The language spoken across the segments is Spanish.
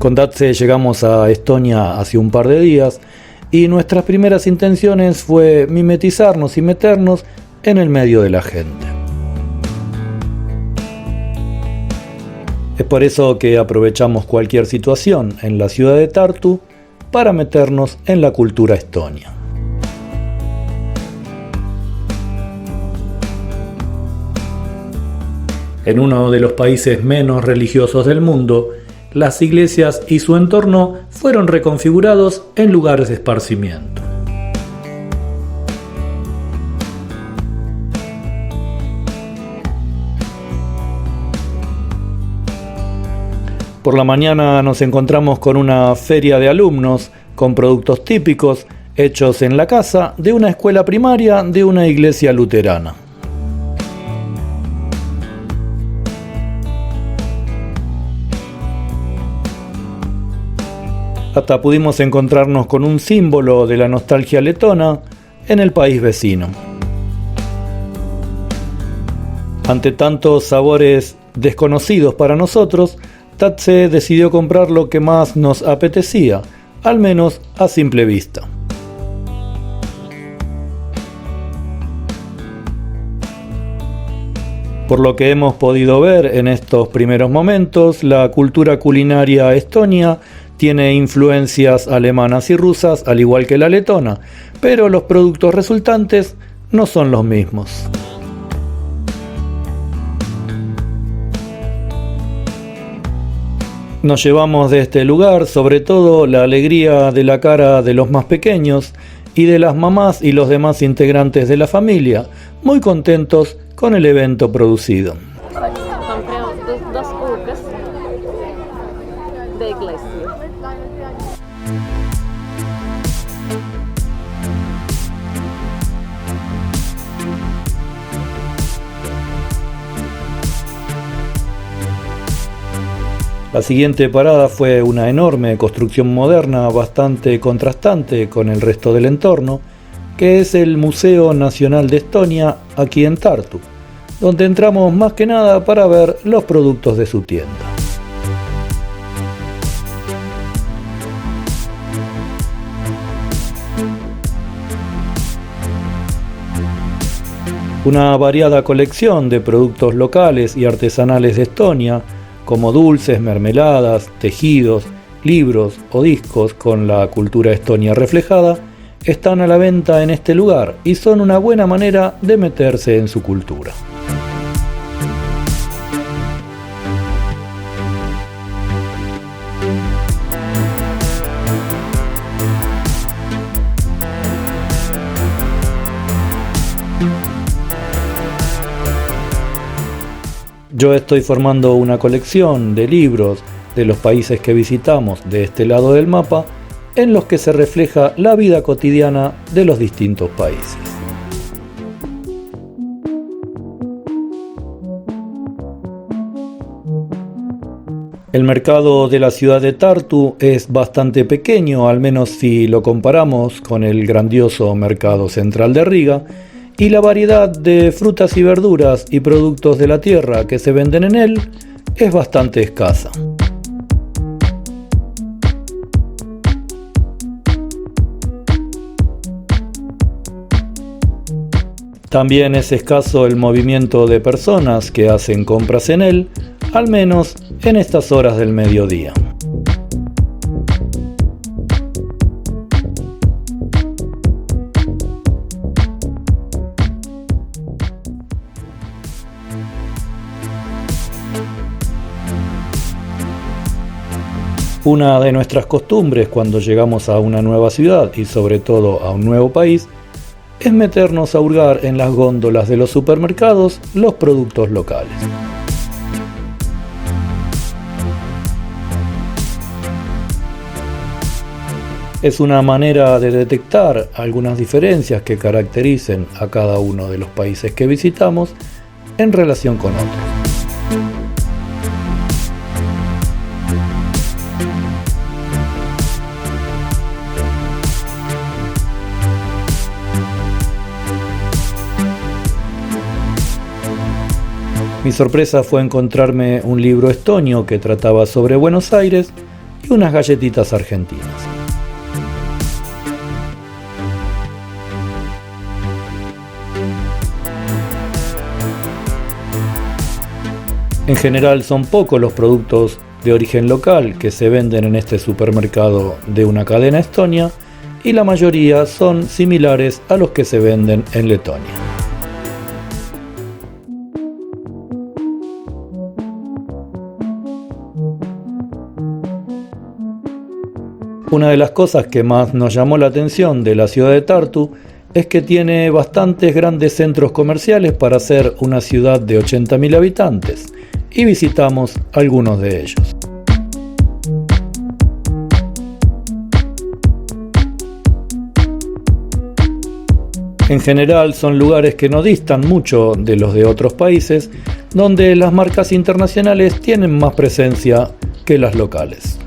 Con Tatse llegamos a Estonia hace un par de días y nuestras primeras intenciones fue mimetizarnos y meternos en el medio de la gente. Es por eso que aprovechamos cualquier situación en la ciudad de Tartu para meternos en la cultura estonia. En uno de los países menos religiosos del mundo, las iglesias y su entorno fueron reconfigurados en lugares de esparcimiento. Por la mañana nos encontramos con una feria de alumnos con productos típicos hechos en la casa de una escuela primaria de una iglesia luterana. Hasta pudimos encontrarnos con un símbolo de la nostalgia letona en el país vecino. Ante tantos sabores desconocidos para nosotros, Tatse decidió comprar lo que más nos apetecía, al menos a simple vista. Por lo que hemos podido ver en estos primeros momentos, la cultura culinaria estonia tiene influencias alemanas y rusas, al igual que la letona, pero los productos resultantes no son los mismos. Nos llevamos de este lugar sobre todo la alegría de la cara de los más pequeños y de las mamás y los demás integrantes de la familia, muy contentos con el evento producido. Compré dos cucas de iglesia. La siguiente parada fue una enorme construcción moderna bastante contrastante con el resto del entorno, que es el Museo Nacional de Estonia aquí en Tartu, donde entramos más que nada para ver los productos de su tienda. Una variada colección de productos locales y artesanales de Estonia, como dulces, mermeladas, tejidos, libros o discos con la cultura estonia reflejada, están a la venta en este lugar y son una buena manera de meterse en su cultura. Yo estoy formando una colección de libros de los países que visitamos de este lado del mapa, en los que se refleja la vida cotidiana de los distintos países. El mercado de la ciudad de Tartu es bastante pequeño, al menos si lo comparamos con el grandioso mercado central de Riga, y la variedad de frutas y verduras y productos de la tierra que se venden en él es bastante escasa. También es escaso el movimiento de personas que hacen compras en él, al menos en estas horas del mediodía. Una de nuestras costumbres cuando llegamos a una nueva ciudad y sobre todo a un nuevo país es meternos a hurgar en las góndolas de los supermercados los productos locales. Es una manera de detectar algunas diferencias que caractericen a cada uno de los países que visitamos en relación con otros. Mi sorpresa fue encontrarme un libro estonio que trataba sobre Buenos Aires y unas galletitas argentinas. En general son pocos los productos de origen local que se venden en este supermercado de una cadena estonia y la mayoría son similares a los que se venden en Letonia. Una de las cosas que más nos llamó la atención de la ciudad de Tartu es que tiene bastantes grandes centros comerciales para ser una ciudad de 80.000 habitantes, y visitamos algunos de ellos. En general son lugares que no distan mucho de los de otros países, donde las marcas internacionales tienen más presencia que las locales.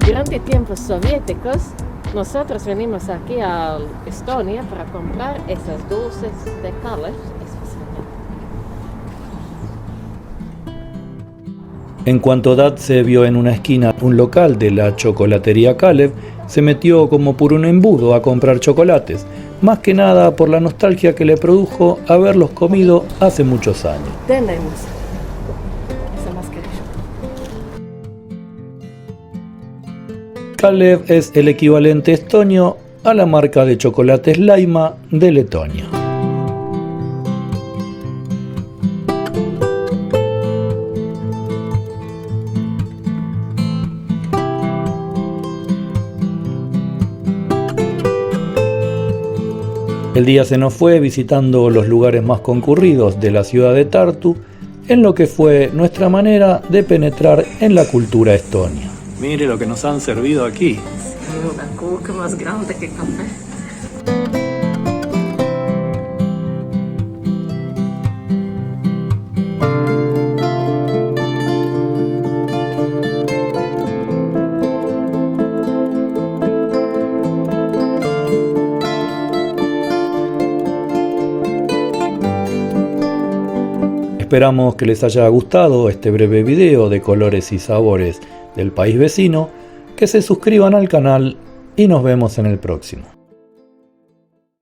Durante tiempos soviéticos, nosotros venimos aquí a Estonia para comprar esas dulces de Kalev especialmente. En cuanto Datse vio en una esquina un local de la chocolatería Kalev, se metió como por un embudo a comprar chocolates, más que nada por la nostalgia que le produjo haberlos comido hace muchos años. Tenemos esa mascarilla. Kalev es el equivalente estonio a la marca de chocolates Laima de Letonia. El día se nos fue visitando los lugares más concurridos de la ciudad de Tartu, en lo que fue nuestra manera de penetrar en la cultura estonia. Mire lo que nos han servido aquí. Una cuca más grande que café. Esperamos que les haya gustado este breve video de colores y sabores del país vecino, que se suscriban al canal y nos vemos en el próximo.